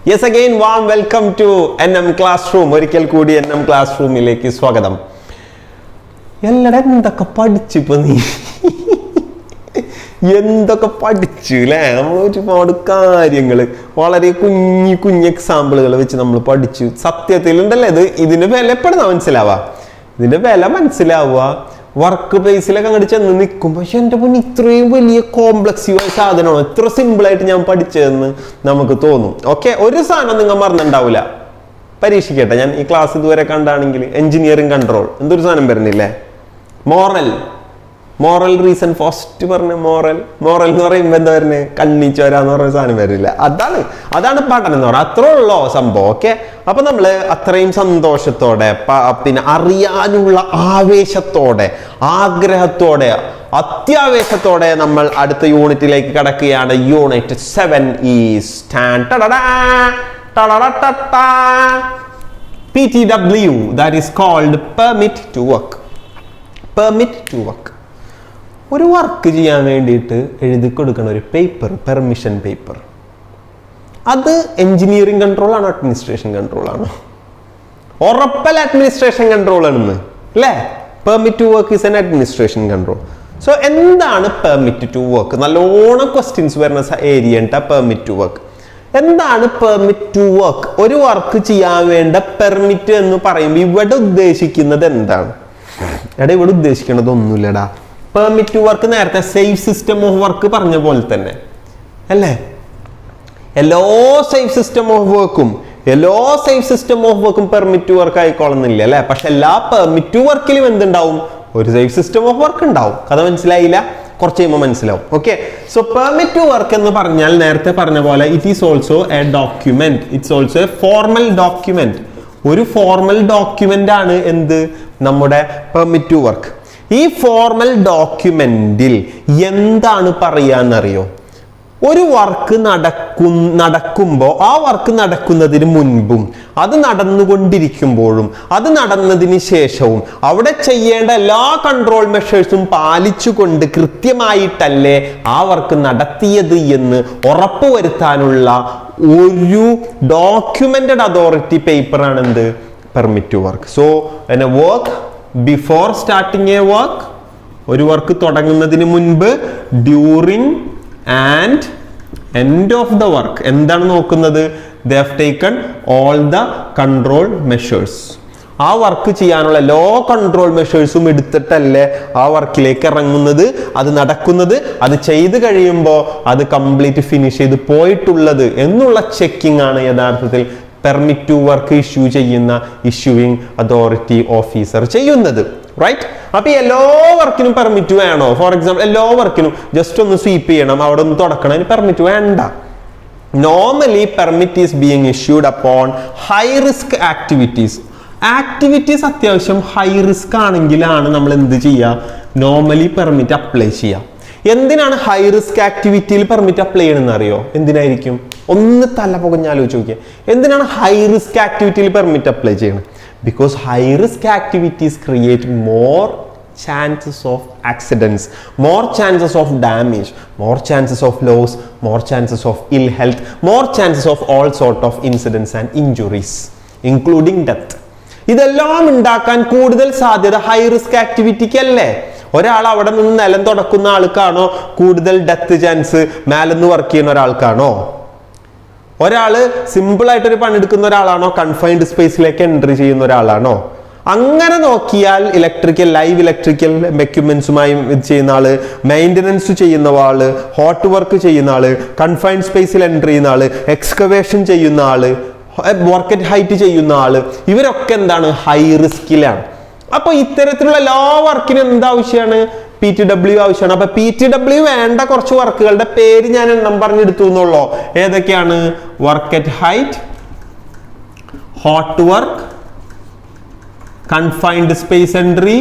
Yes, again, warm welcome to NM Classroom. ഒരിക്കൽ കൂടി NM Classroomലേക്ക് സ്വാഗതം. എല്ലാവരും എന്തൊക്കെ പഠിച്ചിപ്പോ നീ എന്തൊക്കെ പഠിച്ചു അല്ലേ? നമ്മൾ ഒരുപാട് കാര്യങ്ങൾ വളരെ കുഞ്ഞു എക്സാമ്പിളുകൾ വെച്ച് നമ്മൾ പഠിച്ചു. സത്യത്തിൽ ഉണ്ടല്ലേ ഇതിന്റെ വില എപ്പോഴാണ് മനസ്സിലാവുക വർക്ക് പ്ലേസിലൊക്കെ അങ്ങോട്ട് ചെന്ന് നിൽക്കും. പക്ഷെ എൻ്റെ പൊന്ന് ഇത്രയും വലിയ കോംപ്ലക്സീവായ സാധനമാണ് ഇത്ര സിമ്പിളായിട്ട് ഞാൻ പഠിച്ചതെന്ന് നമുക്ക് തോന്നും. ഓക്കെ, ഒരു സാധനം നിങ്ങൾ മറന്നിട്ടുണ്ടാവില്ല. പരീക്ഷിക്കട്ടെ, ഞാൻ ഈ ക്ലാസ് ഇതുവരെ കണ്ടാണെങ്കിൽ എഞ്ചിനീയറിംഗ് കൺട്രോൾ എന്തൊരു സാധനം വരുന്നില്ലേ? മോറൽ റീസൺ ഫസ്റ്റ് പറഞ്ഞ മോറൽ എന്ന് പറയുമ്പോൾ എന്താ പറയുന്നത്? കണ്ണിച്ചോരാന്ന് പറഞ്ഞ സാധനം വരില്ല. അതാണ് പഠനം എന്ന് പറഞ്ഞാൽ. അത്രേ ഉള്ളോ സംഭവം. ഓക്കെ, അപ്പൊ നമ്മള് അത്രയും സന്തോഷത്തോടെ പിന്നെ അറിയാനുള്ള ആവേശത്തോടെ ആഗ്രഹത്തോടെ അത്യാവേശത്തോടെ നമ്മൾ അടുത്ത യൂണിറ്റിലേക്ക് കടക്കുകയാണ്. Unit 7 is PTW, that is called permit to work. ഒരു വർക്ക് ചെയ്യാൻ വേണ്ടിയിട്ട് എഴുതി കൊടുക്കുന്ന ഒരു പേപ്പർ, പെർമിഷൻ പേപ്പർ, അത് എഞ്ചിനീയറിംഗ് കൺട്രോൾ ആണോ അഡ്മിനിസ്ട്രേഷൻ കൺട്രോൾ ആണോ? ഉറപ്പല്ല അഡ്മിനിസ്ട്രേഷൻ കൺട്രോൾ ആണെന്ന് അല്ലേ? Permit to work is an administration control. So എന്താണ് പെർമിറ്റ് ടു വർക്ക്? നല്ലോണം ക്വസ്റ്റ്യൻസ് വരുന്ന ഏരിയ ഉണ്ട് പെർമിറ്റ് ടു വർക്ക്. എന്താണ് പെർമിറ്റ് ടു വർക്ക്? ഒരു വർക്ക് ചെയ്യാൻ വേണ്ട പെർമിറ്റ് എന്ന് പറയുമ്പോൾ ഇവിടെ ഉദ്ദേശിക്കുന്നത് എന്താണ്? ഇവിടെ ഉദ്ദേശിക്കുന്നത് ഒന്നുമില്ലടാ. പെർമിറ്റ് ടു വർക്ക് നേരത്തെ സേഫ് സിസ്റ്റം ഓഫ് വർക്ക് പറഞ്ഞ പോലെ തന്നെ അല്ലേ? എല്ലാ സേഫ് സിസ്റ്റം ഓഫ് വർക്കും പെർമിറ്റ് ടു വർക്ക് ആയിക്കോളുന്നില്ല അല്ലെ? പക്ഷെ എല്ലാ പെർമിറ്റ് ടു വർക്കിലും എന്തുണ്ടാവും? ഒരു സേഫ് സിസ്റ്റം ഓഫ് വർക്ക് ഉണ്ടാവും. കഥ മനസ്സിലായില്ല? കുറച്ച് കഴിയുമ്പോൾ മനസ്സിലാവും. Okay, so permit to work എന്ന് പറഞ്ഞാൽ നേരത്തെ പറഞ്ഞ പോലെ it is also a document. It's also a formal document. ഒരു ഫോർമൽ ഡോക്യുമെന്റ് ആണ് എന്ത്? നമ്മുടെ പെർമിറ്റ് ടു വർക്ക്. ഈ ഫോർമൽ ഡോക്യുമെന്റിൽ എന്താണ് പറയാന്നറിയോ? ഒരു വർക്ക് നടക്കുമ്പോൾ ആ വർക്ക് നടക്കുന്നതിന് മുൻപും അത് നടന്നുകൊണ്ടിരിക്കുമ്പോഴും അത് നടന്നതിന് ശേഷവും അവിടെ ചെയ്യേണ്ട എല്ലാ കൺട്രോൾ മെഷേഴ്സും പാലിച്ചുകൊണ്ട് കൃത്യമായിട്ടല്ലേ ആ വർക്ക് നടത്തിയത് എന്ന് ഉറപ്പുവരുത്താനുള്ള ഒരു ഡോക്യുമെന്റഡ് അതോറിറ്റി പേപ്പർ ആണ് എന്ത്? Permit to work. So a work before starting a work, ഒരു വർക്ക് തുടങ്ങുന്നതിന് മുൻപ്, during and end of the work എന്താണ് നോക്കുന്നത്? They have taken all the control measures. ആ വർക്ക് ചെയ്യാനുള്ള എല്ലാ കൺട്രോൾ മെഷേഴ്സും എടുത്തിട്ടല്ലേ ആ വർക്കിലേക്ക് ഇറങ്ങുന്നത്, അത് നടക്കുന്നത്, അത് ചെയ്ത് കഴിയുമ്പോൾ അത് കംപ്ലീറ്റ് ഫിനിഷ് ചെയ്ത് പോയിട്ടുള്ളത് എന്നുള്ള ചെക്കിംഗ് ആണ് യഥാർത്ഥത്തിൽ പെർമിറ്റ് ടു വർക്ക് ഇഷ്യൂ ചെയ്യുന്ന ഇഷ്യൂയിങ് അതോറിറ്റി ഓഫീസർ ചെയ്യുന്നത്. റൈറ്റ്? അപ്പൊ എല്ലാ വർക്കിനും പെർമിറ്റ് വേണോ? ഫോർ എക്സാമ്പിൾ എല്ലാ വർക്കിനും ജസ്റ്റ് ഒന്ന് സ്വീപ്പ് ചെയ്യണം, അവിടെ ഒന്ന് തുടക്കണം, അതിന് പെർമിറ്റ് വേണ്ട. Normally permit is being issued upon high risk activities. അത്യാവശ്യം ഹൈ റിസ്ക് ആണെങ്കിലാണ് നമ്മൾ എന്ത് ചെയ്യുക? നോർമലി പെർമിറ്റ് അപ്ലൈ ചെയ്യുക. എന്തിനാണ് ഹൈ റിസ്ക് ആക്ടിവിറ്റിയിൽ പെർമിറ്റ് അപ്ലൈ ചെയ്യണമെന്ന് അറിയോ? എന്തിനായിരിക്കും? ഒന്ന് തല പുകഞ്ഞാലോചിച്ച് നോക്കിയാൽ എന്തിനാണ് ഹൈ റിസ്ക് ആക്ടിവിറ്റിയിൽ പെർമിറ്റ് അപ്ലൈ ചെയ്യണം? Because high risk activities create more chances of accidents, more chances of damage, more chances of loss, more chances of ill health, more chances of all sort of incidents and injuries, including death. ഇതെല്ലാം ഉണ്ടാക്കാൻ കൂടുതൽ സാധ്യത high risk ആക്ടിവിറ്റിക്ക് അല്ലേ? ഒരാൾ അവിടെ നിന്ന് നിലം തുടക്കുന്ന ആൾക്കാണോ കൂടുതൽ ഡെത്ത് ചാൻസ് മേലെന്ന് വർക്ക് ചെയ്യുന്ന ഒരാൾക്കാണോ? ഒരാള് സിമ്പിൾ ആയിട്ടൊരു പണിയെടുക്കുന്ന ഒരാളാണോ കൺഫൈൻഡ് സ്പേസിലേക്ക് എൻട്രി ചെയ്യുന്ന ഒരാളാണോ? അങ്ങനെ നോക്കിയാൽ ലൈവ് ഇലക്ട്രിക്കൽ എക്യുപ്മെന്റ്സുമായി ഇത് ചെയ്യുന്ന ആള്, മെയിൻ്റനൻസ് ചെയ്യുന്ന ആള്, ഹോട്ട് വർക്ക് ചെയ്യുന്ന ആള്, കൺഫൈൻഡ് സ്പേസിൽ എൻട്രി ചെയ്യുന്ന ആള്, എക്സ്കവേഷൻ ചെയ്യുന്ന ആള്, വർക്ക് അറ്റ് ഹൈറ്റ് ചെയ്യുന്ന ആള്, ഇവരൊക്കെ എന്താണ്? ഹൈ റിസ്കിലാണ്. അപ്പൊ ഇത്തരത്തിലുള്ള എല്ലാ വർക്കിനും എന്താവശ്യമാണ്? PTW ആവശ്യമാണ്. അപ്പൊ PTW വേണ്ട കുറച്ച് വർക്കുകളുടെ പേര് ഞാൻ എണ്ണം പറഞ്ഞെടുത്തു എന്നുള്ളൂ. ഏതൊക്കെയാണ്? Work at height, hot work, confined space entry,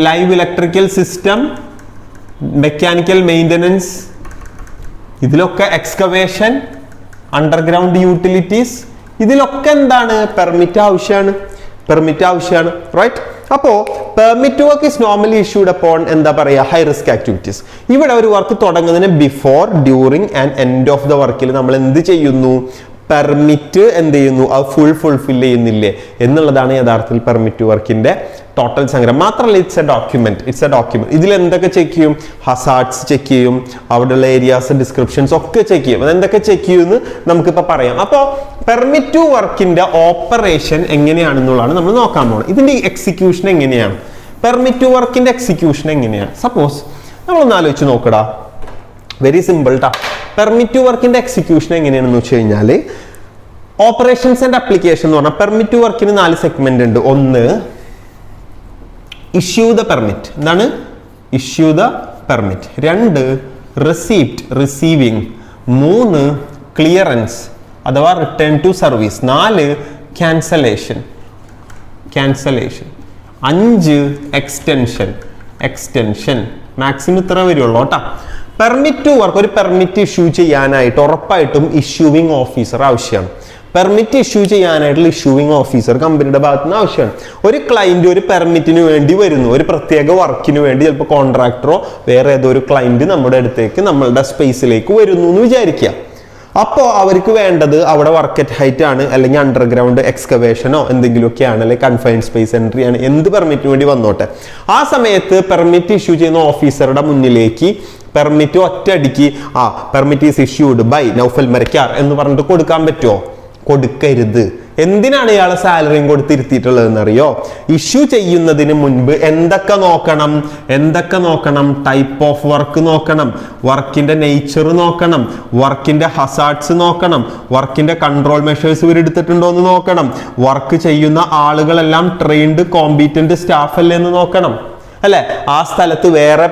live electrical system, mechanical maintenance, ഇതിലൊക്കെ എക്സ്കവേഷൻ, അണ്ടർഗ്രൗണ്ട് യൂട്ടിലിറ്റീസ്, ഇതിലൊക്കെ എന്താണ്? പെർമിറ്റ് ആവശ്യമാണ്. റൈറ്റ്? അപ്പോൾ permit to work is normally issued upon എന്താ പറയുക ഹൈ റിസ്ക് ആക്ടിവിറ്റീസ്. ഇവിടെ ഒരു വർക്ക് തുടങ്ങുന്നതിന് before, during and end of the വർക്കിൽ നമ്മൾ എന്ത് ചെയ്യുന്നു? പെർമിറ്റ് എന്ത് ചെയ്യുന്നു? അത് ഫുൾഫിൽ ചെയ്യുന്നില്ലേ എന്നുള്ളതാണ് യഥാർത്ഥത്തിൽ പെർമിറ്റ് ടു വർക്കിന്റെ ടോട്ടൽ സംഗ്രഹം. മാത്രമല്ല ഇറ്റ്സ് എ ഡോക്യുമെന്റ്. ഇതിൽ എന്തൊക്കെ ചെക്ക് ചെയ്യും? ഹസാർഡ്സ് ചെക്ക് ചെയ്യും, അവിടെയുള്ള ഏരിയാസ് ഡിസ്ക്രിപ്ഷൻസ് ഒക്കെ ചെക്ക് ചെയ്യും. അതെന്തൊക്കെ ചെക്ക് ചെയ്യുമെന്ന് നമുക്കിപ്പോൾ പറയാം. അപ്പോൾ പെർമിറ്റ് ടു വർക്കിന്റെ ഓപ്പറേഷൻ എങ്ങനെയാണെന്നുള്ളതാണ് നമ്മൾ നോക്കാൻ പോകുന്നത്. ഇതിന്റെ എക്സിക്യൂഷൻ എങ്ങനെയാണ്? പെർമിറ്റ് ടു വർക്കിന്റെ എക്സിക്യൂഷൻ എങ്ങനെയാണ്? സപ്പോസ് നമ്മളൊന്ന് ആലോചിച്ച് നോക്കടാ, വെരി സിമ്പിൾ ടാ. പെർമിറ്റ് ടു വർക്കിന്റെ എക്സിക്യൂഷൻ എങ്ങനെയാണെന്ന് വെച്ച് കഴിഞ്ഞാൽ ഓപ്പറേഷൻസ് ആൻഡ് അപ്ലിക്കേഷൻ എന്ന് പറഞ്ഞാൽ പെർമിറ്റ് ടു വർക്കിന് 4 സെഗ്മെന്റ് ഉണ്ട്. ഒന്ന് ഇഷ്യൂ ദ പെർമിറ്റ്. എന്താണ്? Issue the permit. 2 receipt, receiving. 3 clearance അഥവാ return to service. 4 cancellation. 5 extension. Maximum ഇത്ര വരുള്ളൂ കേട്ടോ. പെർമിറ്റ് ടു വർക്ക്, ഒരു പെർമിറ്റ് ഇഷ്യൂ ചെയ്യാനായിട്ട് ഉറപ്പായിട്ടും ഇഷ്യൂവിംഗ് ഓഫീസർ ആവശ്യമാണ്. പെർമിറ്റ് ഇഷ്യൂ ചെയ്യാനായിട്ടുള്ള ഇഷ്യൂവിംഗ് ഓഫീസർ കമ്പനിയുടെ ഭാഗത്ത് നിന്ന് ആവശ്യമാണ്. ഒരു ക്ലയന്റ് ഒരു പെർമിറ്റിന് വേണ്ടി വരുന്നു, ഒരു പ്രത്യേക വർക്കിന് വേണ്ടി, ചിലപ്പോൾ കോൺട്രാക്ടറോ വേറെ ഏതോ ഒരു ക്ലയന്റ് നമ്മുടെ അടുത്തേക്ക്, നമ്മളുടെ സ്പേസിലേക്ക് വരുന്നു എന്ന് വിചാരിക്കുക. അപ്പോൾ അവർക്ക് വേണ്ടത് അവിടെ വർക്ക് അറ്റ് ഹൈറ്റ് ആണ്, അല്ലെങ്കിൽ അണ്ടർഗ്രൗണ്ട് എക്സ്കവേഷനോ എന്തെങ്കിലുമൊക്കെയാണ്, അല്ലെങ്കിൽ കൺഫൈൻഡ് സ്പേസ് എൻട്രി ആണ്, എന്ത് പെർമിറ്റിന് വേണ്ടി വന്നോട്ടെ. ആ സമയത്ത് പെർമിറ്റ് ഇഷ്യൂ ചെയ്യുന്ന ഓഫീസറുടെ മുന്നിലേക്ക് പെർമിറ്റ് ഒറ്റയടിക്ക് permit is issued by Noufal Marakkar എന്ന് പറഞ്ഞിട്ട് കൊടുക്കാൻ പറ്റുമോ? കൊടുക്കരുത്. എന്തിനാണ് ഇയാളെ സാലറിയും കൊടുത്തിരുത്തിയിട്ടുള്ളതെന്ന് അറിയോ? ഇഷ്യൂ ചെയ്യുന്നതിന് മുൻപ് എന്തൊക്കെ നോക്കണം? ടൈപ്പ് ഓഫ് വർക്ക് നോക്കണം, വർക്കിന്റെ നേച്ചർ നോക്കണം, വർക്കിന്റെ ഹസാർഡ്സ് നോക്കണം, വർക്കിന്റെ കൺട്രോൾ മെഷേഴ്സ് ഇവരെടുത്തിട്ടുണ്ടോ എന്ന് നോക്കണം, വർക്ക് ചെയ്യുന്ന ആളുകളെല്ലാം ട്രെയിൻഡ് കോമ്പീറ്റന്റ് സ്റ്റാഫ് അല്ലേ എന്ന് നോക്കണം, അല്ലെ? ആ സ്ഥലത്ത് വേറെ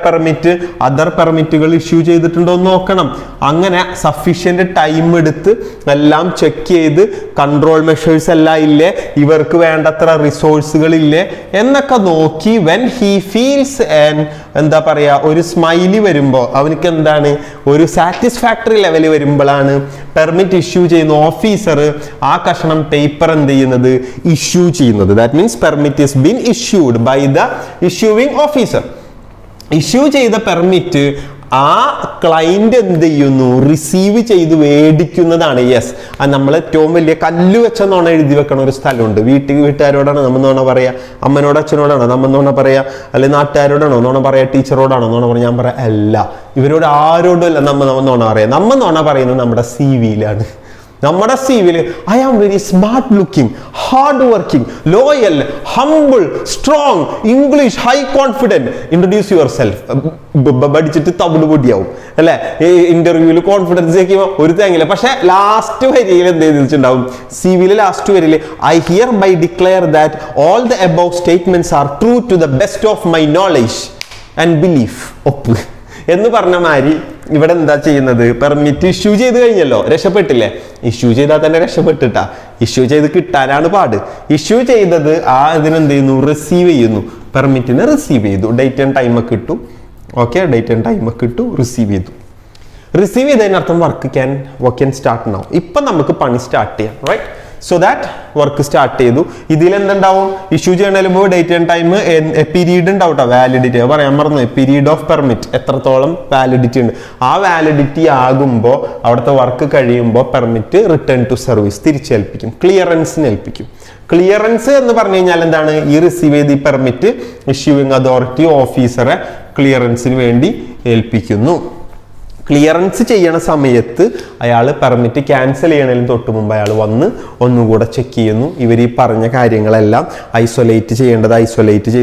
അതർ പെർമിറ്റുകൾ ഇഷ്യൂ ചെയ്തിട്ടുണ്ടോ എന്ന് നോക്കണം. അങ്ങനെ സഫീഷ്യന്റ് ടൈം എടുത്ത് എല്ലാം ചെക്ക് ചെയ്ത് കൺട്രോൾ മെഷേഴ്സ് എല്ലാം ഇല്ലേ, ഇവർക്ക് വേണ്ടത്ര റിസോഴ്സുകൾ ഇല്ലേ എന്നൊക്കെ നോക്കി വെൻ ഹി ഫീൽസ് എന്താ പറയാ ഒരു സ്മൈലി വരുമ്പോൾ, അവനക്ക് എന്താണ് ഒരു സാറ്റിസ്ഫാക്ടറി ലെവൽ വരുമ്പോഴാണ് പെർമിറ്റ് ഇഷ്യൂ ചെയ്യുന്ന ഓഫീസർ ആ കഷണം പേപ്പർ എന്ത് ചെയ്യുന്നത്? ഇഷ്യൂ ചെയ്യുന്നത്. That means permit is been issued by the issuing officer. Issue ചെയ്ത പെർമിറ്റ് ആ ക്ലൈന്റ് എന്ത് ചെയ്യുന്നു? റിസീവ് ചെയ്ത് മേടിക്കുന്നതാണ്. യെസ്, നമ്മൾ ഏറ്റവും വലിയ കല്ല് വെച്ചെന്നോണം എഴുതി വെക്കണ ഒരു സ്ഥലമുണ്ട്. വീട്ടുകാരോടാണ് നമ്മൾ നോണ പറയാ, അമ്മനോട് അച്ഛനോടാണോ നമ്മൾ നോണ പറയാ, അല്ലെങ്കിൽ നാട്ടുകാരോടാണോ നോണ പറയാ, ടീച്ചറോടാണോ നോണ പറയാ? ഞാൻ പറയാം അല്ല, ഇവരോട് ആരോടും അല്ല നമ്മൾ നോണ പറയാം. നമ്മൾ നോണ പറയുന്നത് നമ്മുടെ CV-യിലാണ്. നമ്മുടെ CV-യിൽ I am very smart looking, hard working, loyal, humble, strong, English, high confident. Introduce your self. പഠിച്ചിട്ട് തവിട് പൊടിയാവും അല്ലെ? ഇന്റർവ്യൂവിൽ കോൺഫിഡൻസ് ആക്കിയോ ഒരു തേങ്ങില്ല. പക്ഷെ ലാസ്റ്റ് വരിയിൽ എന്ത് ചെയ്തിട്ടുണ്ടാവും? CV-യിൽ ലാസ്റ്റ് വരിയിൽ I hereby declare that all the above statements are true to the best of my knowledge and belief. ഒപ്പ് എന്ന് പറഞ്ഞ മാതിരി ഇവിടെ എന്താ ചെയ്യുന്നത്? പെർമിറ്റ് ഇഷ്യൂ ചെയ്ത് കഴിഞ്ഞല്ലോ, രക്ഷപ്പെട്ടില്ലേ? ഇഷ്യൂ ചെയ്താൽ തന്നെ രക്ഷപ്പെട്ടിട്ടാ, ഇഷ്യൂ ചെയ്ത് കിട്ടാനാണ് പാട്. ഇഷ്യൂ ചെയ്തത് ഇതിനെന്ത് ചെയ്യുന്നു? റിസീവ് ചെയ്യുന്നു. പെർമിറ്റിനെ റിസീവ് ചെയ്തു, ഡേറ്റ് ആൻഡ് ടൈം ഒക്കെ ഇട്ടു. ഓക്കെ, ഡേറ്റ് ആൻഡ് ടൈം ഒക്കെ ഇട്ടു, റിസീവ് ചെയ്തു. റിസീവ് ചെയ്തതിനർത്ഥം വർക്ക് ക്യാൻ സ്റ്റാർട്ട് നൗ. ഇപ്പൊ നമുക്ക് പണി സ്റ്റാർട്ട് ചെയ്യാം, right? So that work start ചെയ്തു. ഇതിൽ എന്തുണ്ടാവും? ഇഷ്യൂ ചെയ്യണതിന് മുമ്പ് ഡേറ്റ് ആൻഡ് ടൈം പീരീഡ് ഉണ്ടാവും കേട്ടോ, വാലിഡിറ്റി. പറയാൻ മറന്നു, പീരീഡ് ഓഫ് പെർമിറ്റ് എത്രത്തോളം വാലിഡിറ്റി ഉണ്ട്. ആ വാലിഡിറ്റി ആകുമ്പോൾ അവിടുത്തെ വർക്ക് കഴിയുമ്പോൾ പെർമിറ്റ് റിട്ടേൺ ടു സർവീസ് തിരിച്ചേൽപ്പിക്കും, ക്ലിയറൻസിന് ഏൽപ്പിക്കും. ക്ലിയറൻസ് എന്ന് പറഞ്ഞു കഴിഞ്ഞാൽ എന്താണ്? ഈ റിസീവ് ചെയ്ത് ഈ പെർമിറ്റ് ഇഷ്യൂവിംഗ് അതോറിറ്റി ഓഫീസറെ ക്ലിയറൻസിന് വേണ്ടി ഏൽപ്പിക്കുന്നു. ക്ലിയറൻസ് ചെയ്യണ സമയത്ത് അയാൾ പെർമിറ്റ് ക്യാൻസൽ ചെയ്യണതിന് തൊട്ട് മുമ്പ് അയാൾ വന്ന് ഒന്നുകൂടെ ചെക്ക് ചെയ്യുന്നു. ഇവർ ഈ പറഞ്ഞ കാര്യങ്ങളെല്ലാം ഐസൊലേറ്റ് ചെയ്യേണ്ടത് ഐസൊലേറ്റ്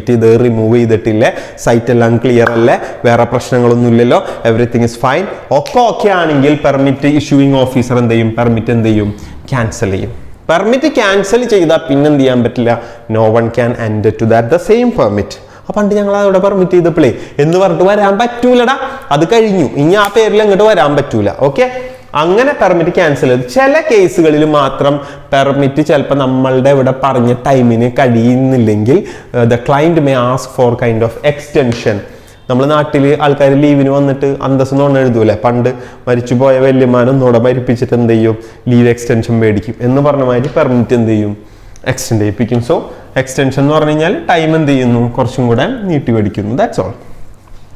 ചെയ്ത് റിമൂവ് ചെയ്തിട്ടില്ലേ, സൈറ്റ് എല്ലാം ക്ലിയർ അല്ലേ, വേറെ പ്രശ്നങ്ങളൊന്നും ഇല്ലല്ലോ, എവറിത്തിങ് ഇസ് ഫൈൻ, ഒക്കെ ഓക്കെ ആണെങ്കിൽ പെർമിറ്റ് ഇഷ്യൂയിങ് ഓഫീസർ എന്ത് ചെയ്യും? പെർമിറ്റ് ക്യാൻസൽ ചെയ്യും. പെർമിറ്റ് ക്യാൻസൽ ചെയ്താൽ പിന്നെ എന്ത് ചെയ്യാൻ പറ്റില്ല? No one can enter to that the same permit. പണ്ട് ഞങ്ങൾ അതോടെ പെർമിറ്റ് ചെയ്തപ്പോഴേ എന്ന് പറഞ്ഞിട്ട് വരാൻ പറ്റൂലടാ, അത് കഴിഞ്ഞു, ഇനി ആ പേരിൽ അങ്ങോട്ട് വരാൻ പറ്റൂല. ഓക്കെ, അങ്ങനെ പെർമിറ്റ് ക്യാൻസൽ ചെയ്തു. ചില കേസുകളിൽ മാത്രം പെർമിറ്റ് ചിലപ്പോൾ നമ്മളുടെ ഇവിടെ പറഞ്ഞ ടൈമിന് കഴിയുന്നില്ലെങ്കിൽ the client may ask for kind of extension. നമ്മൾ നാട്ടിൽ ആൾക്കാർ ലീവിന് വന്നിട്ട് അന്തസ് നോൺ എഴുതൂലേ, പണ്ട് മരിച്ചുപോയ വല്യമാനൊന്നോടെ മരിപ്പിച്ചിട്ട് എന്ത് ചെയ്യും? ലീവ് എക്സ്റ്റൻഷൻ മേടിക്കും എന്ന് പറഞ്ഞ മാതിരി പെർമിറ്റ് എന്ത് ചെയ്യും? എക്സ്റ്റെൻഡ് ചെയ്യിപ്പിക്കും. സോ എക്സ്റ്റൻഷൻ എന്ന് പറഞ്ഞു കഴിഞ്ഞാൽ ടൈം എന്ത് ചെയ്യുന്നു, കുറച്ചും കൂടെ നീട്ടി മേടിക്കുന്നു. That's all.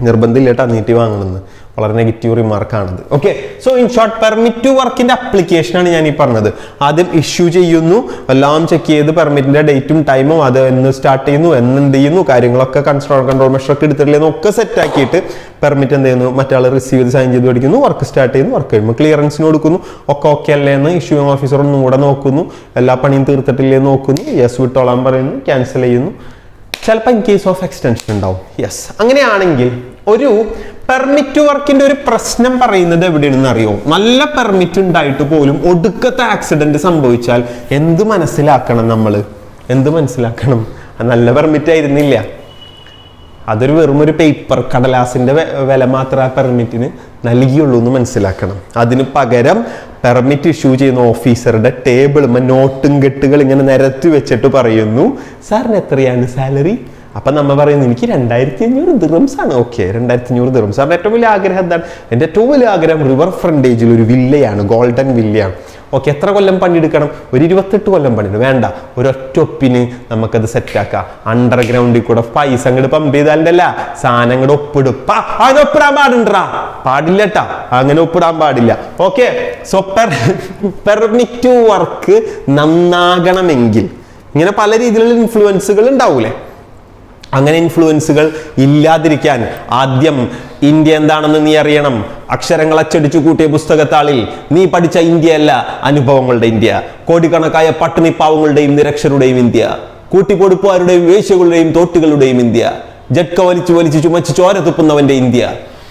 നിർബന്ധമില്ല കേട്ടോ നീട്ടി വാങ്ങണമെന്ന്, വളരെ നെഗറ്റീവ് റിമാർക്കാണത്. Okay, so in short permit വർക്കിന്റെ അപ്ലിക്കേഷനാണ് ഞാൻ ഈ പറഞ്ഞത്. ആദ്യം ഇഷ്യൂ ചെയ്യുന്നു, എല്ലാം ചെക്ക് ചെയ്ത് പെർമിറ്റിന്റെ ഡേറ്റും ടൈമും, അത് എന്ന് സ്റ്റാർട്ട് ചെയ്യുന്നു, എന്ത് ചെയ്യുന്നു, കാര്യങ്ങളൊക്കെ കൺട്രോൾ മെഷറൊക്കെ എടുത്തിട്ടില്ലെന്ന് ഒക്കെ സെറ്റ് ആക്കിയിട്ട് പെർമിറ്റ് എന്ത് ചെയ്യുന്നു, മറ്റാൾ റിസീവ് ചെയ്ത് സൈൻ ചെയ്ത് പഠിക്കുന്നു, വർക്ക് സ്റ്റാർട്ട് ചെയ്യുന്നു, വർക്ക് കഴിയുമ്പോൾ ക്ലിയറൻസിന് കൊടുക്കുന്നു, ഒക്കെ ഓക്കെ അല്ലേ എന്ന് ഇഷ്യൂയിങ് ഓഫീസർ ഒന്നും കൂടെ നോക്കുന്നു, എല്ലാ പണിയും തീർത്തിട്ടില്ലേ നോക്കുന്നു, യെസ് വിട്ടോളാൻ പറയുന്നു, ക്യാൻസൽ ചെയ്യുന്നു. ചിലപ്പോൾ ഇൻ കേസ് ഓഫ് എക്സ്റ്റൻഷൻ ഉണ്ടാവും. യെസ്, അങ്ങനെയാണെങ്കിൽ ഒരു പെർമിറ്റ് വർക്കിന്റെ ഒരു പ്രശ്നം പറയുന്നത് എവിടെയാണെന്ന് അറിയോ? നല്ല പെർമിറ്റ് ഉണ്ടായിട്ട് പോലും ഒടുക്കത്തെ ആക്സിഡന്റ് സംഭവിച്ചാൽ എന്ത് മനസ്സിലാക്കണം നമ്മൾ? എന്ത് മനസ്സിലാക്കണം? നല്ല പെർമിറ്റ് ആയിരുന്നില്ല, അതൊരു വെറും ഒരു പേപ്പർ കടലാസിന്റെ വില മാത്രം ആ പെർമിറ്റിന് നൽകിയുള്ളൂ എന്ന് മനസ്സിലാക്കണം. അതിന് പകരം പെർമിറ്റ് ഇഷ്യൂ ചെയ്യുന്ന ഓഫീസറുടെ ടേബിൾ നോട്ടും കെട്ടുകൾ ഇങ്ങനെ നിരത്തി വെച്ചിട്ട് പറയുന്നു, സാറിന് എത്രയാണ് സാലറി? അപ്പൊ നമ്മ പറയുന്നു എനിക്ക് 2500 ദിറംസ് ആണ്. Okay, 2500 dirhams. സാറിന്റെ ഏറ്റവും വലിയ ആഗ്രഹം എന്താണ്? എൻ്റെ ഏറ്റവും വലിയ ആഗ്രഹം റിവർ ഫ്രണ്ടേജിൽ ഒരു വില്ലയാണ്, ഗോൾഡൻ വില്ലയാണ്. ഓക്കെ, എത്ര കൊല്ലം പണിയെടുക്കണം? ഒരു 28 കൊല്ലം പണിയെടുക്കും. വേണ്ട, ഒരൊറ്റ ഒപ്പിന് നമുക്കത് സെറ്റാക്കാം. അണ്ടർഗ്രൗണ്ടിൽ കൂടെ പൈസ അങ്ങോട്ട് പമ്പ് ചെയ്താലല്ല സാധനം അങ്ങോട്ട് ഒപ്പിടും. അങ്ങനെ ഒപ്പിടാൻ പാടുണ്ടാ? പാടില്ലട്ടാ, അങ്ങനെ ഒപ്പിടാൻ പാടില്ല. ഓക്കെ, സോ പെർമിറ്റ് വർക്ക് നന്നാകണമെങ്കിൽ ഇങ്ങനെ പല രീതിയിലുള്ള ഇൻഫ്ലുവൻസുകൾ ഉണ്ടാവൂലേ? അങ്ങനെ ഇൻഫ്ലുവൻസുകൾ ഇല്ലാതിരിക്കാൻ ആദ്യം ഇന്ത്യ എന്താണെന്ന് നീ അറിയണം. അക്ഷരങ്ങൾ അച്ചടിച്ചു കൂട്ടിയ പുസ്തകത്താളിൽ നീ പഠിച്ച ഇന്ത്യയല്ല അനുഭവങ്ങളുടെ ഇന്ത്യ, കോടിക്കണക്കായ പട്ടിണി പാവങ്ങളുടെയും നിരക്ഷരുടെയും ഇന്ത്യ, കൂട്ടിക്കൊടുപ്പുകാരുടെയും വേശ്യകളുടെയും തോട്ടുകളുടെയും ഇന്ത്യ, ജഡ്ക വലിച്ചു വലിച്ചു ചുമച്ച് ചോര തുപ്പുന്നവന്റെ ഇന്ത്യ,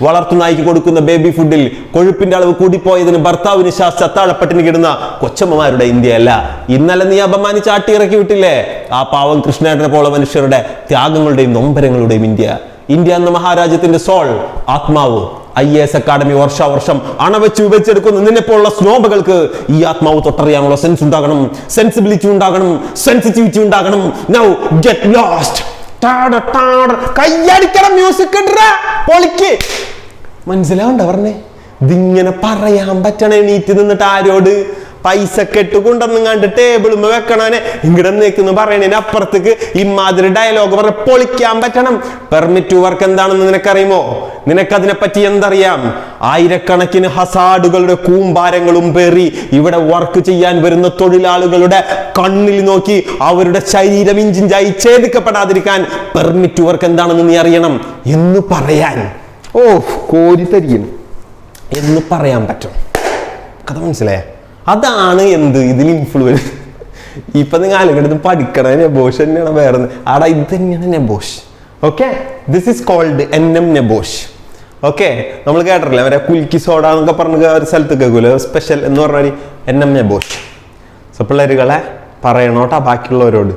വളർത്തുനായിക്ക് കൊടുക്കുന്ന ബേബി ഫുഡിൽ കൊഴുപ്പിന്റെ അളവ് കൂടിപ്പോയതിന് ഭർത്താവിന് ശാസ്ത്ര അത്താഴപ്പട്ടിണി കിടുന്ന കൊച്ചമ്മമാരുടെ ഇന്ത്യയല്ല. ഇന്നലെ നീ അപമാനിച്ച് ആട്ടിയിറക്കി വിട്ടില്ലേ ആ പാവം കൃഷ്ണേട്ടനെ പോലെ മനുഷ്യരുടെ ത്യാഗങ്ങളുടെയും നൊമ്പരങ്ങളുടെയും ഇന്ത്യ. ഇന്ത്യ എന്ന മഹാരാജ്യത്തിന്റെ സോൾ, ആത്മാവ്. IAS അക്കാഡമി വർഷാവർഷം അണവെച്ച് വിഭജിച്ചെടുക്കുന്ന നിന്നെപ്പോലുള്ള സ്നോബകൾക്ക് ഈ ആത്മാവ് തൊട്ടറിയാനുള്ള സെൻസ് ഉണ്ടാകണം, സെൻസിബിലിറ്റി ഉണ്ടാകണം, സെൻസിറ്റിവിറ്റി ഉണ്ടാകണം. Now get lost. കയ്യടിക്കണം, മ്യൂസിക് പൊളിക്ക്. മനസ്സിലാവണ്ട പറഞ്ഞേ? ഇതിങ്ങനെ പറയാൻ പറ്റണേ എണീറ്റ് നിന്നിട്ട് ആരോട്? പൈസ കെട്ട് കൊണ്ടൊന്നും കണ്ട് ടേബിളും വെക്കണേ ഇങ്ങടെ നിൽക്കുന്നു പറയണേന് അപ്പുറത്തേക്ക് ഇമാതിരി ഡയലോഗ് പറഞ്ഞ പൊളിക്കാൻ പറ്റണം. പെർമിറ്റ് വർക്ക് എന്താണെന്ന് നിനക്കറിയുമോ? നിനക്കതിനെ പറ്റി എന്തറിയാം? ആയിരക്കണക്കിന് ഹസാഡുകളുടെ കൂമ്പാരങ്ങളും പേറി ഇവിടെ വർക്ക് ചെയ്യാൻ വരുന്ന തൊഴിലാളികളുടെ കണ്ണിൽ നോക്കി അവരുടെ ശരീരം ഇഞ്ചിഞ്ചായി ഛേദിക്കപ്പെടാതിരിക്കാൻ പെർമിറ്റ് വർക്ക് എന്താണെന്ന് നീ അറിയണം എന്ന് പറയാൻ കോരിത്തരിയും എന്ന് പറയാൻ പറ്റും. കഥ മനസ്സിലായ? അതാണ് എന്ത് ഇതിൽ ഇൻഫ്ലുവൻസ്. ഇപ്പൊ നിങ്ങൾ ആളുകളുടെ പഠിക്കണ നെബോഷ് തന്നെയാണ്, വേറെ ആടാ ഇത് തന്നെയാണ് NEBOSH. Okay, this is called NM NEBOSH. Okay, നമ്മൾ കേട്ടിട്ടില്ല അവരെ കുൽക്കി സോഡ എന്നൊക്കെ പറഞ്ഞ ഒരു സ്ഥലത്ത് കേൾക്കൂല, സ്പെഷ്യൽ എന്ന് പറഞ്ഞാൽ NM നെബോഷ്. സോ പിള്ളേരുകളെ പറയണോട്ടാ, ബാക്കിയുള്ളവരോട്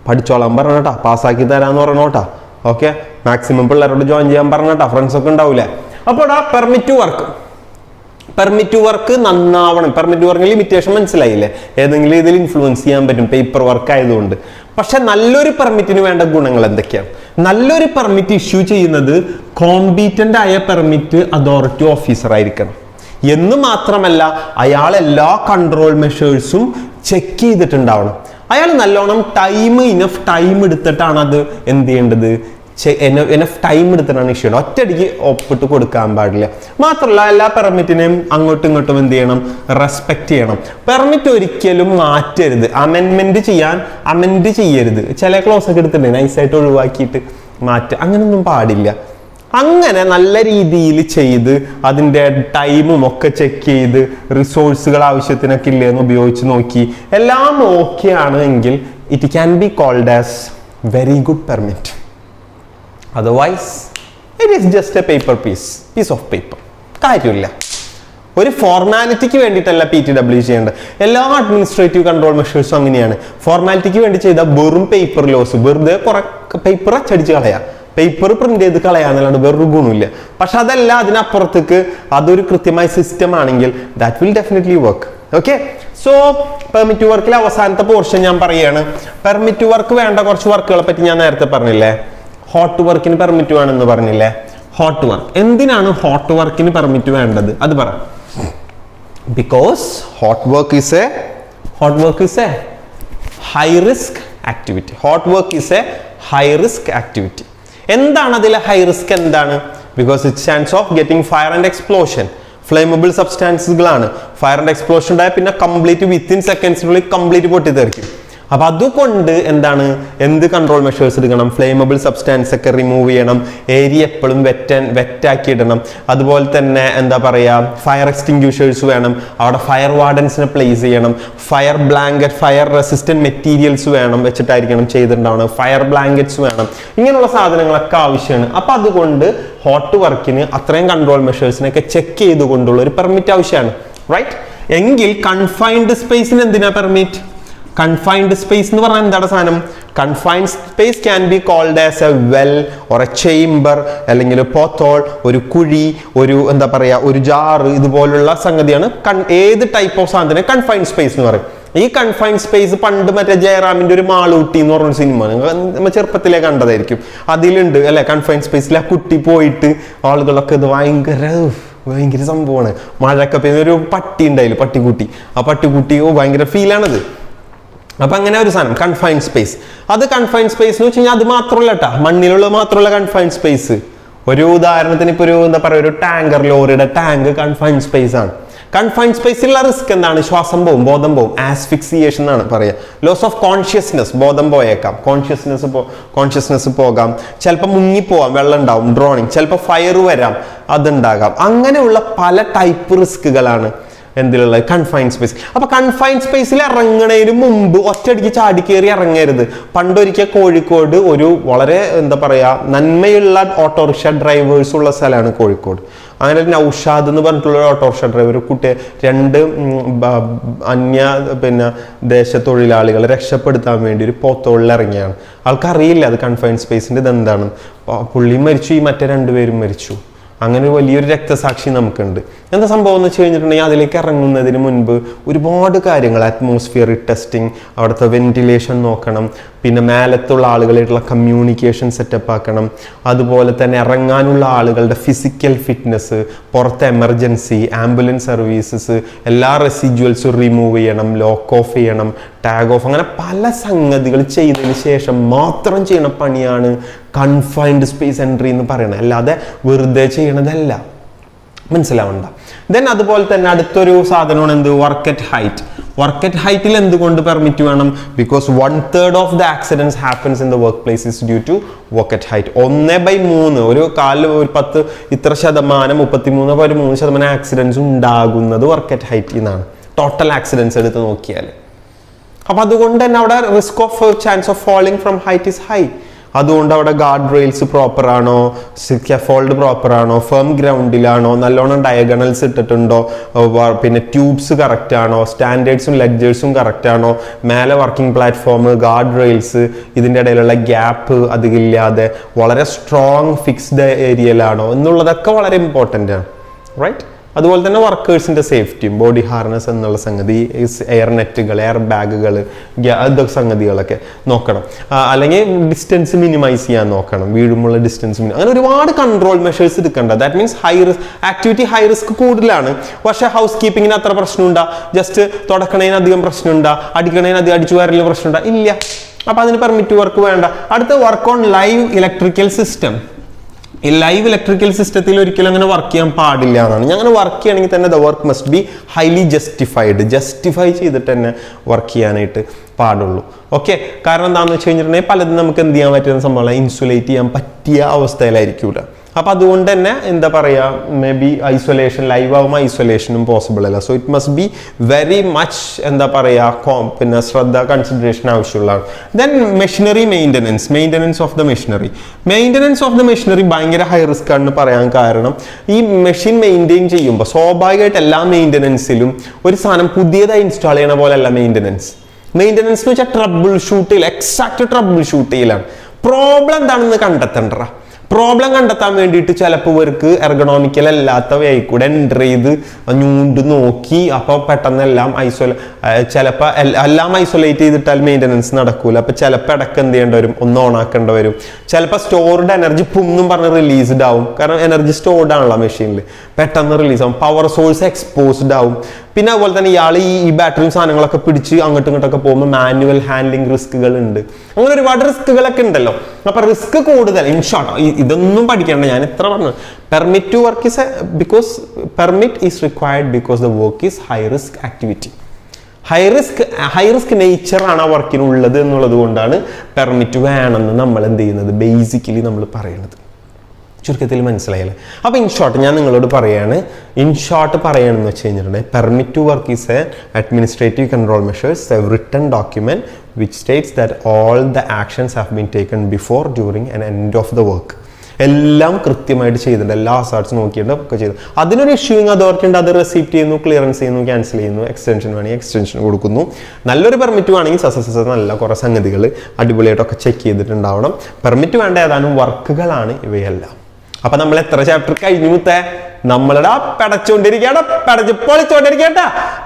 പഠിച്ചോളാൻ പറഞ്ഞോട്ടാ, പാസ്സാക്കി തരാന്ന് പറഞ്ഞോട്ടാ. ഓക്കെ, മാക്സിമം പിള്ളേരോട് ജോയിൻ ചെയ്യാൻ പറഞ്ഞോട്ടാ, ഫ്രണ്ട്സ് ഒക്കെ ഉണ്ടാവൂലേ. അപ്പോൾ പെർമിറ്റ് വർക്ക് നന്നാവണം. പെർമിറ്റ് വർക്കിന് ലിമിറ്റേഷൻ മനസ്സിലായില്ലേ? ഏതെങ്കിലും ഇതിൽ ഇൻഫ്ലുവൻസ് ചെയ്യാൻ പറ്റും പേപ്പർ വർക്ക് ആയതുകൊണ്ട്. പക്ഷെ നല്ലൊരു പെർമിറ്റിന് വേണ്ട ഗുണങ്ങൾ എന്തൊക്കെയാണ്? നല്ലൊരു പെർമിറ്റ് ഇഷ്യൂ ചെയ്യുന്നത് കോമ്പീറ്റന്റ് ആയ പെർമിറ്റ് അതോറിറ്റി ഓഫീസർ ആയിരിക്കണം എന്ന് മാത്രമല്ല, അയാൾ എല്ലാ കൺട്രോൾ മെഷേഴ്സും ചെക്ക് ചെയ്തിട്ടുണ്ടാവണം. അയാൾ നല്ലോണം ഇനഫ് ടൈം എടുത്തിട്ടാണ് അത് എന്ത് ചെയ്യേണ്ടത്, എനഫ് ടൈം എടുത്തിട്ടാണ് ഇഷ്യൂ ചെയ്യണം. ഒറ്റയടിക്ക് ഒപ്പിട്ട് കൊടുക്കാൻ പാടില്ല. മാത്രമല്ല എല്ലാ പെർമിറ്റിനെയും അങ്ങോട്ടും ഇങ്ങോട്ടും എന്ത് ചെയ്യണം, റെസ്പെക്ട് ചെയ്യണം. പെർമിറ്റ് ഒരിക്കലും മാറ്റരുത്, അമെൻമെന്റ് ചെയ്യരുത്. ചില ക്ലോസ് ഒക്കെ എടുത്തിട്ടുണ്ട് നൈസായിട്ട് ഒഴിവാക്കിയിട്ട് അങ്ങനൊന്നും പാടില്ല. അങ്ങനെ നല്ല രീതിയിൽ ചെയ്ത് അതിൻ്റെ ടൈമും ഒക്കെ ചെക്ക് ചെയ്ത് റിസോഴ്സുകൾ ആവശ്യത്തിനൊക്കെ ഇല്ലെന്ന് ഉപയോഗിച്ച് നോക്കി എല്ലാം ഓക്കെ ആണ് എങ്കിൽ it can be called as very good permit. Otherwise it is just a piece of paper. കാര്യമില്ല. ഒരു ഫോർമാലിറ്റിക്ക് വേണ്ടിയിട്ടല്ല PTW ചെയ്യേണ്ടത്. എല്ലാ അഡ്മിനിസ്ട്രേറ്റീവ് കൺട്രോൾ മെഷേഴ്സും അങ്ങനെയാണ്. ഫോർമാലിറ്റിക്ക് വേണ്ടി ചെയ്ത വെറും പേപ്പർ ലോസ്, വെറുതെ കുറെ പേപ്പർ അച്ചടിച്ച് കളയാം, പേപ്പർ പ്രിന്റ് ചെയ്ത് കളയാന്നല്ലാണ്ട് വേറൊരു ഗുണമില്ല. പക്ഷെ അതല്ല, അതിനപ്പുറത്തേക്ക് അതൊരു കൃത്യമായ സിസ്റ്റം ആണെങ്കിൽ that will definitely work. Okay, so permit വർക്കിലെ അവസാനത്തെ പോർഷൻ ഞാൻ പറയുകയാണ്. പെർമിറ്റ് വർക്ക് വേണ്ട കുറച്ച് വർക്കുകളെ പറ്റി ഞാൻ നേരത്തെ പറഞ്ഞില്ലേ. ഹോട്ട് വർക്കിന് പെർമിറ്റ് വേണമെന്ന് പറഞ്ഞില്ലേ. ഹോട്ട് വർക്ക് എന്തിനാണ് ഹോട്ട് വർക്കിന് പെർമിറ്റ് വേണ്ടത് അത് പറ. Because hot work is a high risk activity. Hot work is a high risk activity. എന്താണ് അതിലെ ഹൈ റിസ്ക്? എന്താണ്? Because it's chance of getting fire and explosion. Flammable സബ്സ്റ്റാൻസുകളാണ്. ഫയർ ആൻഡ് എക്സ്പ്ലോഷൻ ഉണ്ടായാൽ പിന്നെ കംപ്ലീറ്റ് വിത്തിൻ സെക്കൻഡ്സിനുള്ളിൽ complete പൊട്ടിത്തെറിക്കും. അപ്പൊ അതുകൊണ്ട് എന്താണ്, എന്ത് കൺട്രോൾ മെഷേഴ്സ് എടുക്കണം? ഫ്ലെയിമബിൾ സബ്സ്റ്റാൻസ് ഒക്കെ റിമൂവ് ചെയ്യണം, ഏരിയ എപ്പോഴും വെറ്റാക്കി ഇടണം. അതുപോലെ തന്നെ എന്താ പറയുക, ഫയർ എക്സ്റ്റിങ്ക്യൂഷേഴ്സ് വേണം, അവിടെ ഫയർ വാർഡൻസിനെ പ്ലേസ് ചെയ്യണം, fire blanket, fire resistant materials വേണം, വെച്ചിട്ടായിരിക്കണം ചെയ്തിട്ടുണ്ടാവണം, ഫയർ ബ്ലാങ്കറ്റ്സ് വേണം, ഇങ്ങനെയുള്ള സാധനങ്ങളൊക്കെ ആവശ്യമാണ്. അപ്പൊ അതുകൊണ്ട് ഹോട്ട് വർക്കിന് അത്രയും കൺട്രോൾ മെഷേഴ്സിനൊക്കെ ചെക്ക് ചെയ്തുകൊണ്ടുള്ള ഒരു പെർമിറ്റ് ആവശ്യമാണ്, റൈറ്റ്? എങ്കിൽ കൺഫൈൻഡ് സ്പേസിന് എന്തിനാ പെർമിറ്റ്? കൺഫൈൻഡ് സ്പേസ് എന്ന് പറഞ്ഞാൽ എന്താണ് സാധനം? Confined space can be called as a well or a chamber, അല്ലെങ്കിൽ പോത്തോൾ, ഒരു കുഴി, ഒരു എന്താ പറയാ, ഒരു ജാറ്, ഇതുപോലുള്ള സംഗതിയാണ് ഏത് ടൈപ്പ് ഓഫ് സാധനത്തിന് കൺഫൈൻഡ് സ്പേസ് എന്ന് പറയും. ഈ കൺഫൈൻഡ് സ്പേസ് പണ്ട് മറ്റേ ജയറാമിന്റെ ഒരു മാളൂട്ടി എന്ന് പറഞ്ഞൊരു സിനിമ നമ്മൾ ചെറുപ്പത്തിലേ കണ്ടതായിരിക്കും, അതിലുണ്ട് അല്ലെ? കൺഫൈൻഡ് സ്പേസിൽ ആ കുട്ടി പോയിട്ട് ആളുകളൊക്കെ ഇത് ഭയങ്കര സംഭവമാണ്. മഴയൊക്കെ പെയ്യുന്ന ഒരു പട്ടി ഉണ്ടായില്ല, പട്ടിക്കുട്ടി, ആ പട്ടിക്കുട്ടി ഭയങ്കര ഫീലാണത്. അപ്പൊ അങ്ങനെ ഒരു സാധനം കൺഫൈൻഡ് സ്പേസ്. അത് കൺഫൈൻഡ് സ്പേസ് എന്ന് വെച്ച് കഴിഞ്ഞാൽ അത് മാത്രമല്ല കേട്ടാ, മണ്ണിലുള്ള മാത്രമല്ല കൺഫൈൻഡ് സ്പേസ്. ഒരു ഉദാഹരണത്തിന് ഇപ്പൊ ഒരു എന്താ പറയുക, ഒരു ടാങ്കർ, ലോറിയുടെ ടാങ്ക് കൺഫൈൻഡ് സ്പേസ് ആണ്. കൺഫൈൻഡ് സ്പേസിലുള്ള റിസ്ക് എന്താണ്? ശ്വാസം പോവും, ബോധം പോവും, ആസ്ഫിക്സിയേഷൻ എന്നാണ് പറയുക. ലോസ് ഓഫ് കോൺഷ്യസ്നെസ്, ബോധം പോയേക്കാം, കോൺഷ്യസ്നെസ് പോകാം, ചിലപ്പോൾ മുങ്ങിപ്പോവാം, വെള്ളം ഉണ്ടാവും, ഡ്രോണിങ്, ചിലപ്പോൾ ഫയർ വരാം, അതുണ്ടാകാം. അങ്ങനെയുള്ള പല ടൈപ്പ് റിസ്കുകളാണ് എന്തിലുള്ള കൺഫൈൻഡ് സ്പേസ്. അപ്പൊ കൺഫൈൻഡ് സ്പേസിൽ ഇറങ്ങണതിന് മുമ്പ് ഒറ്റയടിക്ക് ചാടി കയറി ഇറങ്ങരുത്. പണ്ടൊരിക്കൽ കോഴിക്കോട് ഒരു വളരെ എന്താ പറയാ നന്മയുള്ള ഓട്ടോറിക്ഷ ഡ്രൈവേഴ്സ് ഉള്ള സ്ഥലമാണ് കോഴിക്കോട്. അങ്ങനെ നൗഷാദ് എന്ന് പറഞ്ഞിട്ടുള്ള ഒരു ഓട്ടോറിക്ഷ ഡ്രൈവർ കുട്ടി 2 ദേശത്തൊഴിലാളികളെ രക്ഷപ്പെടുത്താൻ വേണ്ടി ഒരു പോത്തോളിൽ ഇറങ്ങിയാണ്. ആൾക്കറിയില്ല അത് കൺഫൈൻഡ് സ്പേസിന്റെ ഇതെന്താണ്. പുള്ളി മരിച്ചു, ഈ മറ്റേ 2 പേരും മരിച്ചു. അങ്ങനെ ഒരു വലിയൊരു രക്തസാക്ഷി നമുക്കുണ്ട്. എന്താ സംഭവം എന്ന് വെച്ച് കഴിഞ്ഞിട്ടുണ്ടെങ്കിൽ അതിലേക്ക് ഇറങ്ങുന്നതിന് മുൻപ് ഒരുപാട് കാര്യങ്ങൾ, അറ്റ്മോസ്ഫിയറിക് ടെസ്റ്റിംഗ്, അവിടുത്തെ വെന്റിലേഷൻ നോക്കണം, പിന്നെ മേലത്തുള്ള ആളുകളായിട്ടുള്ള കമ്മ്യൂണിക്കേഷൻ സെറ്റപ്പ് ആക്കണം, അതുപോലെ തന്നെ ഇറങ്ങാനുള്ള ആളുകളുടെ ഫിസിക്കൽ ഫിറ്റ്നസ്, പുറത്തെ എമർജൻസി, ആംബുലൻസ് സർവീസസ്, എല്ലാ റെസിജ്വൽസും റിമൂവ് ചെയ്യണം, ലോക്ക് ഓഫ് ചെയ്യണം, ടാഗ് ഓഫ്, അങ്ങനെ പല സംഗതികൾ ചെയ്തതിന് ശേഷം മാത്രം ചെയ്യുന്ന പണിയാണ് കൺഫൈൻഡ് സ്പേസ് എൻട്രി എന്ന് പറയുന്നത്. അല്ലാതെ വെറുതെ ചെയ്യണതല്ല, മനസ്സിലാവണ്ട. ദെൻ അതുപോലെ തന്നെ അടുത്തൊരു സാധനമാണ് എന്ത്? Work at height. Work at ഹൈറ്റിൽ എന്തുകൊണ്ട് പെർമിറ്റ് വേണം? Because 1/3 of the accidents happens in the workplace is due to work at height. 1/3 ഒരു കാലിൽ ഒരു 10 ഇത്ര ശതമാനം 33.3% ആക്സിഡൻസ് ഉണ്ടാകുന്നത് വർക്ക് അറ്റ് ഹൈറ്റിൽ നിന്നാണ്, ടോട്ടൽ ആക്സിഡൻസ് എടുത്ത് നോക്കിയാൽ. അപ്പൊ അതുകൊണ്ട് തന്നെ അവിടെ risk of chance of falling from height is high. അതുകൊണ്ട് അവിടെ ഗാർഡ് റെയിൽസ് പ്രോപ്പർ ആണോ, സ്കാഫോൾഡ് പ്രോപ്പർ ആണോ, ഫേം ഗ്രൗണ്ടിലാണോ, നല്ലോണം ഡയഗണൽസ് ഇട്ടിട്ടുണ്ടോ, പിന്നെ ട്യൂബ്സ് കറക്റ്റ് ആണോ, സ്റ്റാൻഡേർഡ്സും ലെഡ്ജേഴ്സും കറക്റ്റ് ആണോ, മേലെ വർക്കിംഗ് പ്ലാറ്റ്ഫോം, ഗാർഡ് റെയിൽസ്, ഇതിൻ്റെ ഇടയിലുള്ള ഗ്യാപ്പ് അതില്ലാതെ വളരെ സ്ട്രോങ് ഫിക്സ്ഡ് ഏരിയയിലാണോ എന്നുള്ളതൊക്കെ വളരെ ഇമ്പോർട്ടൻ്റ് ആണ്, റൈറ്റ്? അതുപോലെ തന്നെ വർക്കേഴ്സിന്റെ സേഫ്റ്റിയും, ബോഡി ഹാർനസ് എന്നുള്ള സംഗതി, എയർ നെറ്റുകൾ, എയർ ബാഗുകൾ, ഇതൊക്കെ സംഗതികളൊക്കെ നോക്കണം. അല്ലെങ്കിൽ ഡിസ്റ്റൻസ് മിനിമൈസ് ചെയ്യാൻ നോക്കണം, വീഴുമുള്ള ഡിസ്റ്റൻസ് അങ്ങനെ ഒരുപാട് കൺട്രോൾ മെഷേഴ്സ് എടുക്കേണ്ട. That means activity high risk കൂടുതലാണ്. പക്ഷേ ഹൗസ് കീപ്പിങ്ങിന് അത്ര പ്രശ്നമുണ്ടാ, ജസ്റ്റ് തുടക്കണതിന് അധികം പ്രശ്നമുണ്ടാ, അടിക്കണതിന് അധികം അടിച്ചു വരലിന് പ്രശ്നമുണ്ടാ? ഇല്ല. അപ്പൊ അതിന് പെർമിറ്റ് വർക്ക് വേണ്ട. അടുത്ത work on live electrical system. ഈ ലൈവ് ഇലക്ട്രിക്കൽ സിസ്റ്റത്തിൽ ഒരിക്കലും അങ്ങനെ വർക്ക് ചെയ്യാൻ പാടില്ല എന്നാണ്. അങ്ങനെ വർക്ക് ചെയ്യണമെങ്കിൽ തന്നെ the work must be highly justify ചെയ്തിട്ട് തന്നെ വർക്ക് ചെയ്യാനായിട്ട് പാടുള്ളൂ. ഓക്കെ, കാരണം എന്താണെന്ന് വെച്ച് കഴിഞ്ഞിട്ടുണ്ടെങ്കിൽ പലതും നമുക്ക് എന്ത് ചെയ്യാൻ പറ്റുന്ന സംഭവം ഇൻസുലേറ്റ് ചെയ്യാൻ പറ്റിയ അവസ്ഥയിലായിരിക്കൂല. അപ്പൊ അതുകൊണ്ട് തന്നെ എന്താ പറയാ, മേ ബി ഐസൊലേഷൻ, ലൈവ് ആവുമ്പോൾ ഐസൊലേഷനും പോസിബിൾ അല്ല. So it must be very much എന്താ പറയാ പിന്നെ ശ്രദ്ധ, കൺസിഡറേഷൻ ആവശ്യമുള്ളതാണ്. Then machinery maintenance of the machinery ഭയങ്കര ഹൈ റിസ്ക് ആണെന്ന് പറയാൻ കാരണം, ഈ മെഷീൻ മെയിൻറ്റെയിൻ ചെയ്യുമ്പോൾ സ്വാഭാവികമായിട്ട് എല്ലാ മെയിൻ്റനൻസിലും ഒരു സാധനം പുതിയതായി ഇൻസ്റ്റാൾ ചെയ്യണ പോലെ അല്ല മെയിൻ്റനൻസ് എന്ന് വെച്ചാൽ എക്സാക്ട് ട്രബിൾ ഷൂട്ട് ചെയ്യലാണ്. പ്രോബ്ലം എന്താണെന്ന് കണ്ടെത്തണ്ട. പ്രോബ്ലം കണ്ടെത്താൻ വേണ്ടിയിട്ട് ചിലപ്പോൾ ഇവർക്ക് എർഗണോമിക്കൽ അല്ലാത്ത വേ കൂടെ എൻ്റർ ചെയ്ത് ഞൂണ്ട് നോക്കി, അപ്പോൾ പെട്ടെന്ന് ചിലപ്പോൾ എല്ലാം ഐസൊലേറ്റ് ചെയ്തിട്ടാൽ മെയിൻ്റനൻസ് നടക്കൂല. അപ്പോൾ ചിലപ്പോൾ ഇടയ്ക്ക് എന്ത് ചെയ്യേണ്ടി വരും, ഒന്ന് ഓൺ ആക്കേണ്ടി വരും. ചിലപ്പോൾ സ്റ്റോർഡ് എനർജി പുന്നും പറഞ്ഞ് റിലീസ്ഡ് ആവും, കാരണം എനർജി സ്റ്റോർഡ് ആണല്ലോ മെഷീനിൽ, പെട്ടെന്ന് റിലീസ് ആവും. പവർ സോഴ്സ് എക്സ്പോസ്ഡ് ആവും. പിന്നെ അതുപോലെ തന്നെ ഇയാൾ ഈ ബാറ്ററിയും സാധനങ്ങളൊക്കെ പിടിച്ച് അങ്ങോട്ടും ഇങ്ങോട്ടൊക്കെ പോകുമ്പോൾ മാനുവൽ ഹാൻഡ്ലിംഗ് റിസ്കുകൾ ഉണ്ട്. അങ്ങനെ ഒരുപാട് റിസ്കുകളൊക്കെ ഉണ്ടല്ലോ. അപ്പൊ റിസ്ക് കൂടുതൽ. ഇൻ ഷോർട്ട് ഇതൊന്നും പഠിക്കണ്ട, ഞാൻ എത്ര പറഞ്ഞു. Permit to work is because permit is required because the work is high risk activity. High risk നേച്ചറാണ് ആ വർക്കിനുള്ളത് എന്നുള്ളത് കൊണ്ടാണ് പെർമിറ്റ് വേണമെന്ന് നമ്മൾ എന്ത് ചെയ്യുന്നത്, ബേസിക്കലി നമ്മൾ പറയുന്നത്. ചുരുക്കത്തിൽ മനസ്സിലായല്ലേ? അപ്പോൾ ഇൻ ഷോർട്ട് ഞാൻ നിങ്ങളോട് പറയാണ്, പറയണമെന്ന് വെച്ച് കഴിഞ്ഞിട്ടുണ്ടെങ്കിൽ permit to work is a administrative control measures, a written document which states that all the actions have been taken before, during and end of the work. എല്ലാം കൃത്യമായിട്ട് ചെയ്തിട്ടുണ്ട്, എല്ലാ ഹസാർഡ്സ് നോക്കിയിട്ട് ഒക്കെ ചെയ്തു. അതിനൊരു ഇഷ്യൂയിങ് അതോറിറ്റി ഉണ്ട്, അത് റെസിപ്റ്റ് ചെയ്യുന്നു, ക്ലിയറൻസ് ചെയ്യുന്നു, ക്യാൻസൽ ചെയ്യുന്നു, എക്സ്റ്റൻഷൻ വേണമെങ്കിൽ എക്സ്റ്റൻഷൻ കൊടുക്കുന്നു. നല്ലൊരു പെർമിറ്റ് വേണമെങ്കിൽ നല്ല കുറേ സംഗതികൾ അടിപൊളിയായിട്ടൊക്കെ ചെക്ക് ചെയ്തിട്ടുണ്ടാവണം. പെർമിറ്റ് വേണ്ട ഏതാനും വർക്കുകളാണ് ഇവയെല്ലാം. അപ്പൊ നമ്മൾ എത്ര ചാപ്റ്റർ കഴിഞ്ഞു മുത്തേ? നമ്മളുടെ പൊളിച്ചോണ്ടിരിക്കട്ട.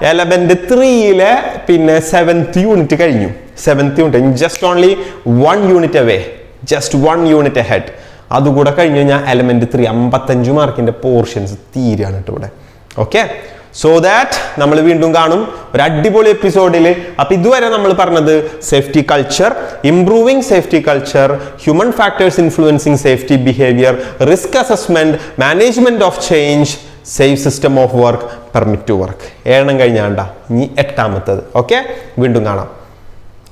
എലമെന്റ് 3 പിന്നെ 7th യൂണിറ്റ് കഴിഞ്ഞു. 7th unit just only 1 unit away, just 1 unit ahead. അതുകൂടെ കഴിഞ്ഞു കഴിഞ്ഞാൽ എലമെന്റ് 3 55 മാർക്കിന്റെ പോർഷൻസ് തീരാണ് കേട്ടോ ഇവിടെ. ഓക്കെ, സോ ദാറ്റ് നമ്മൾ വീണ്ടും കാണും ഒരു അടിപൊളി എപ്പിസോഡിൽ. അപ്പൊ ഇതുവരെ നമ്മൾ പറഞ്ഞത് safety culture, improving safety culture, human factors influencing safety behaviour, risk assessment, management of change, safe system of work, permit to work. 7 കഴിഞ്ഞാണ്ട, ഇനി 8ാമത്തത്. ഓക്കെ, വീണ്ടും കാണാം.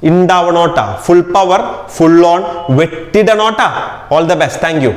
ഉണ്ടാവണോട്ടാ, ഫുൾ പവർ, ഫുൾ ഓൺ, വെട്ടിടണോട്ടാ. All the best, thank U.